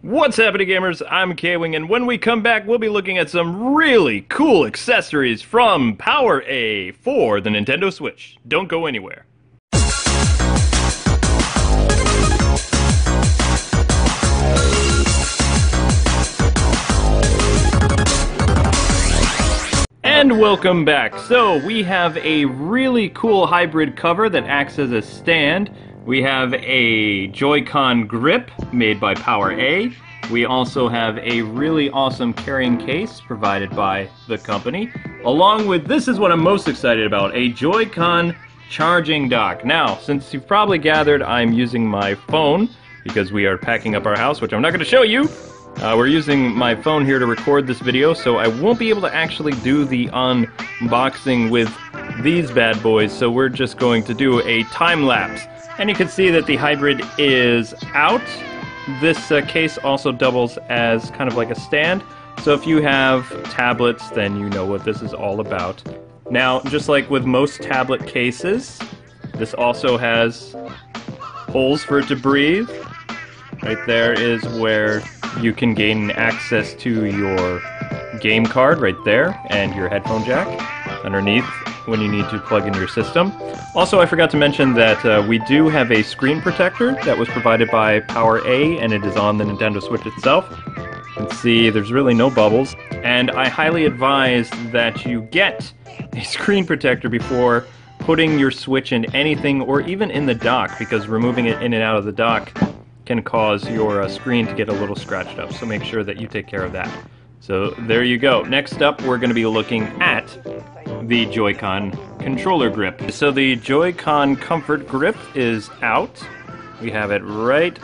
What's happening, gamers? I'm Kwing, and when we come back, we'll be looking at some really cool accessories from Power A for the Nintendo Switch. Don't go anywhere. And welcome back. So, we have a really cool hybrid cover that acts as a stand. We have a JoyCon Grip made by Power A. We also have a really awesome carrying case provided by the company, along with, this is what I'm most excited about, a JoyCon charging dock. Now, since you've probably gathered, I'm using my phone because we are packing up our house, which I'm not going to show you. We're using my phone here to record this video, so I won't be able to actually do the unboxing with these bad boys, so we're just going to do a time lapse. And you can see that the hybrid is out. This case also doubles as kind of like a stand, so if you have tablets, then you know what this is all about. Now, just like with most tablet cases, this also has holes for it to breathe. Right there is where you can gain access to your game card right there, and your headphone jack underneath when you need to plug in your system. Also, I forgot to mention that we do have a screen protector that was provided by Power A, and it is on the Nintendo Switch itself. You can see there's really no bubbles, and I highly advise that you get a screen protector before putting your Switch in anything, or even in the dock, because removing it in and out of the dock can cause your screen to get a little scratched up, so make sure that you take care of that. So there you go. Next up, we're going to be looking at the JoyCon controller grip. So the JoyCon Comfort Grip is out. We have it right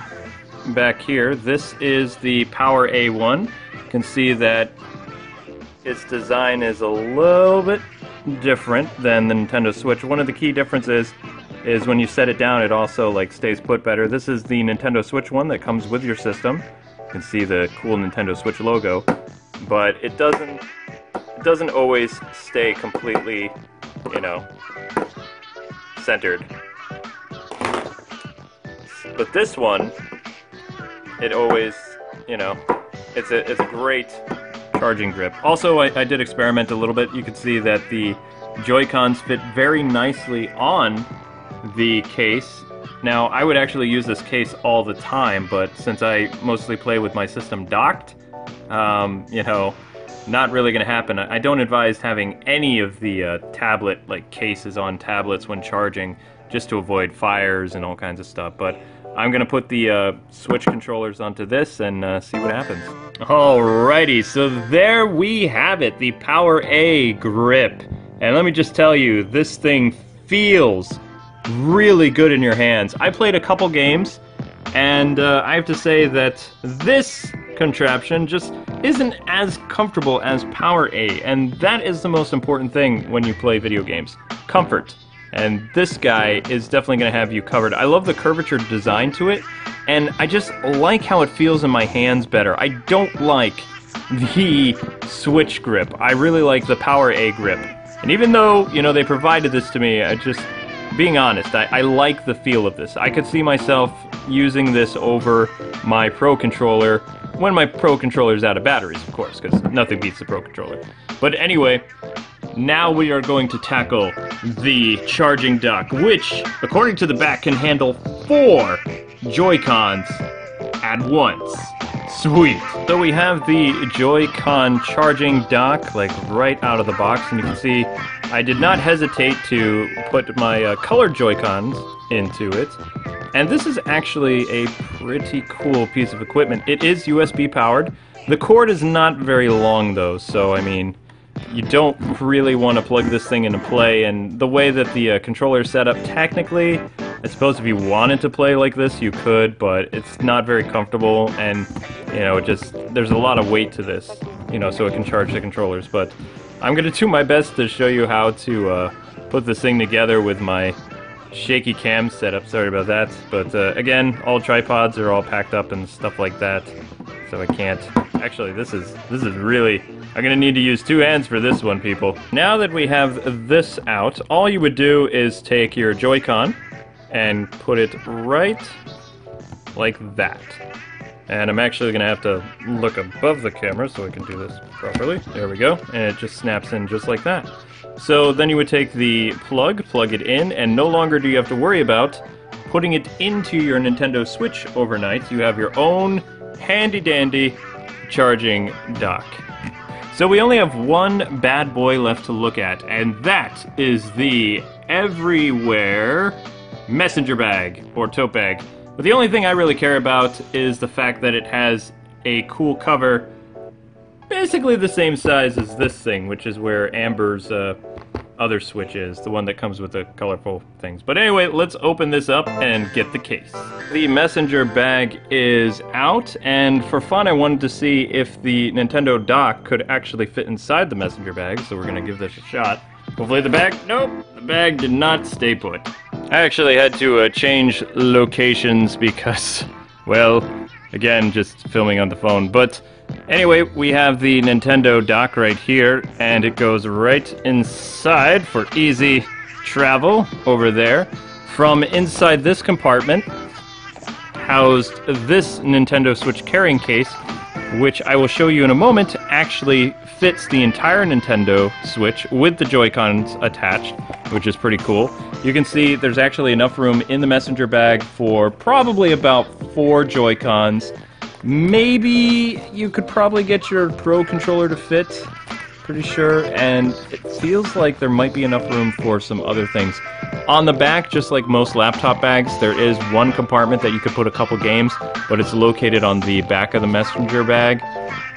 back here. This is the Power A one. You can see that its design is a little bit different than the Nintendo Switch. One of the key differences is when you set it down, it also stays put better. This is the Nintendo Switch one that comes with your system. You can see the cool Nintendo Switch logo, but it doesn't always stay completely, centered. But this one, it always, it's a great charging grip. Also, I did experiment a little bit. You can see that the Joy-Cons fit very nicely on the case. Now, I would actually use this case all the time, but since I mostly play with my system docked, not really going to happen. I don't advise having any of the tablet cases on tablets when charging, just to avoid fires and all kinds of stuff. But I'm going to put the Switch controllers onto this and see what happens. Alrighty, so there we have it, the Power A grip. And let me just tell you, this thing feels really good in your hands. I played a couple games, and I have to say that this contraption just isn't as comfortable as Power A, and that is the most important thing when you play video games. Comfort. And this guy is definitely going to have you covered. I love the curvature design to it, and I just like how it feels in my hands better. I don't like the Switch grip. I really like the Power A grip. And even though, they provided this to me, being honest, I like the feel of this. I could see myself using this over my Pro Controller when my Pro Controller's out of batteries, of course, because nothing beats the Pro Controller. But anyway, now we are going to tackle the charging dock, which, according to the back, can handle 4 Joy-Cons at once. Sweet. So we have the Joy-Con charging dock, right out of the box, and you can see I did not hesitate to put my colored Joy-Cons into it. And this is actually a pretty cool piece of equipment. It is USB powered. The cord is not very long though, so you don't really want to plug this thing into play, and the way that the controller is set up, technically, I suppose if you wanted to play like this, you could, but it's not very comfortable, and, there's a lot of weight to this, so it can charge the controllers, but I'm going to do my best to show you how to put this thing together with my shaky cam setup. Sorry about that, but again, all tripods are all packed up and stuff like that, so I can't. Actually, this is really, I'm gonna need to use 2 hands for this one, people. Now that we have this out, all you would do is take your Joy-Con and put it right like that. And I'm actually going to have to look above the camera so I can do this properly. There we go. And it just snaps in just like that. So then you would take the plug it in, and no longer do you have to worry about putting it into your Nintendo Switch overnight. You have your own handy-dandy charging dock. So we only have one bad boy left to look at, and that is the everywhere messenger bag, or tote bag. But the only thing I really care about is the fact that it has a cool cover, basically the same size as this thing, which is where Amber's other Switch is, the one that comes with the colorful things. But anyway, let's open this up and get the case. The messenger bag is out, and for fun I wanted to see if the Nintendo dock could actually fit inside the messenger bag, so we're gonna give this a shot. Hopefully the bag, nope, the bag did not stay put. I actually had to change locations because, well, again, just filming on the phone. But anyway, we have the Nintendo dock right here, and it goes right inside for easy travel over there. From inside this compartment housed this Nintendo Switch carrying case, which I will show you in a moment, actually fits the entire Nintendo Switch with the Joy-Cons attached, which is pretty cool. You can see there's actually enough room in the messenger bag for probably about 4 Joy-Cons. Maybe you could probably get your Pro controller to fit, pretty sure, and it feels like there might be enough room for some other things. On the back, just like most laptop bags, there is one compartment that you could put a couple games, but it's located on the back of the messenger bag.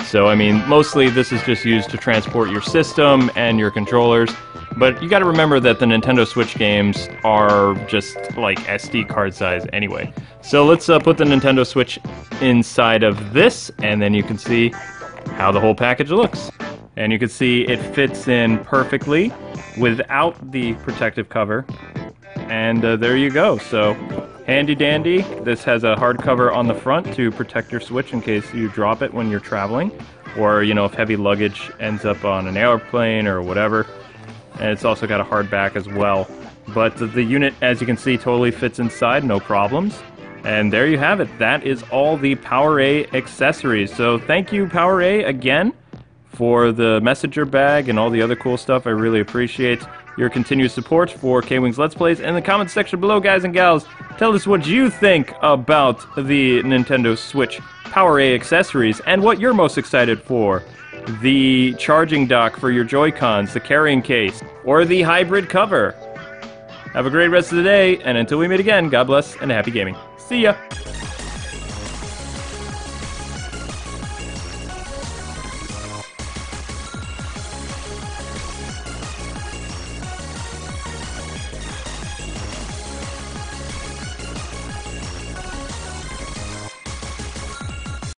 So, I mean, mostly this is just used to transport your system and your controllers. But you gotta remember that the Nintendo Switch games are just like SD card size anyway. So let's put the Nintendo Switch inside of this, and then you can see how the whole package looks. And you can see it fits in perfectly without the protective cover. And there you go. So, handy dandy. This has a hardcover on the front to protect your Switch in case you drop it when you're traveling. Or, you know, if heavy luggage ends up on an airplane or whatever. And it's also got a hard back as well. But the unit, as you can see, totally fits inside, no problems. And there you have it. That is all the PowerA accessories. So thank you, PowerA, again, for the messenger bag and all the other cool stuff. I really appreciate your continued support for Kwings Let's Plays. In the comments section below, guys and gals, tell us what you think about the Nintendo Switch PowerA accessories and what you're most excited for. The charging dock for your Joy-Cons, the carrying case, or the hybrid cover. Have a great rest of the day, and until we meet again, God bless and happy gaming. See ya!